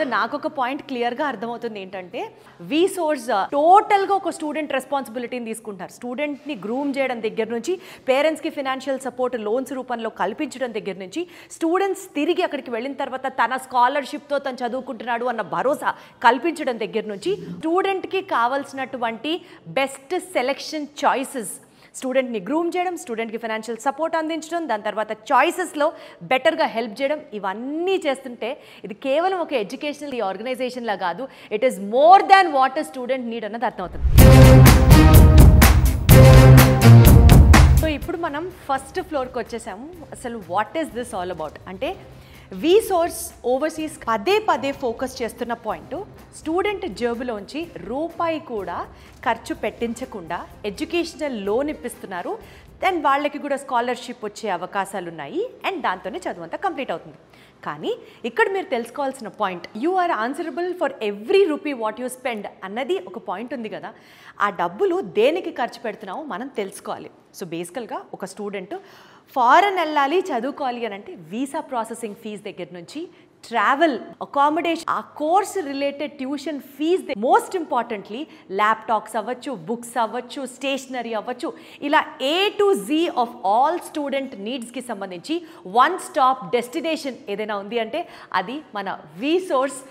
So నాకు ఒక point క్లియర్గా అర్థమవుతుంది ఏంటంటే వీసోర్స్ టోటల్గా ఒక స్టూడెంట్ రెస్పాన్సిబిలిటీని తీసుకుంటారు. స్టూడెంట్ని గ్రూమ్ చేయడం దగ్గర నుంచి, పేరెంట్స్కి ఫినాన్షియల్ సపోర్ట్ లోన్స్ రూపంలో కల్పించడం దగ్గర నుంచి, స్టూడెంట్స్ తిరిగి అక్కడికి వెళ్ళిన తర్వాత తన స్కాలర్షిప్తో తను చదువుకుంటున్నాడు అన్న భరోసా కల్పించడం దగ్గర నుంచి, స్టూడెంట్కి కావాల్సినటువంటి బెస్ట్ సెలెక్షన్ చాయిసెస్, స్టూడెంట్ని గ్రూమ్ చేయడం, స్టూడెంట్కి ఫైనాన్షియల్ సపోర్ట్ అందించడం, దాని తర్వాత చాయిసెస్లో బెటర్గా హెల్ప్ చేయడం, ఇవన్నీ చేస్తుంటే ఇది కేవలం ఒక ఎడ్యుకేషనల్ ఆర్గనైజేషన్లా కాదు, it is more than what a student need అన్నది అర్థమవుతుంది. సో ఇప్పుడు మనం ఫస్ట్ ఫ్లోర్కి వచ్చేసాము. అసలు what is this all about అంటే వీసోర్స్ ఓవర్సీస్ పదే పదే ఫోకస్ చేస్తున్న పాయింట్, స్టూడెంట్ జేబులోంచి రూపాయి కూడా ఖర్చు పెట్టించకుండా ఎడ్యుకేషనల్ లోన్ ఇప్పిస్తున్నారు. దెన్ వాళ్ళకి కూడా స్కాలర్షిప్ వచ్చే అవకాశాలు ఉన్నాయి అండ్ దాంతోనే చదువు అంతా కంప్లీట్ అవుతుంది. కానీ ఇక్కడ మీరు తెలుసుకోవాల్సిన point, you are answerable for every rupee what you spend అన్నది ఒక పాయింట్ ఉంది కదా. ఆ డబ్బులు దేనికి ఖర్చు పెడుతున్నామో మనం తెలుసుకోవాలి. సో బేసికల్గా ఒక స్టూడెంట్ ఫారెన్ వెళ్ళాలి చదువుకోవాలి అని అంటే వీసా ప్రాసెసింగ్ ఫీజు దగ్గర నుంచి ట్రావెల్, అకామిడేషన్, ఆ course related tuition fees, most importantly laptops అవ్వచ్చు, బుక్స్ అవ్వచ్చు, స్టేషనరీ అవ్వచ్చు, ఇలా A to Z of all student నీడ్స్కి సంబంధించి వన్ స్టాప్ డెస్టినేషన్ ఏదైనా ఉంది అంటే అది మన వీసోర్స్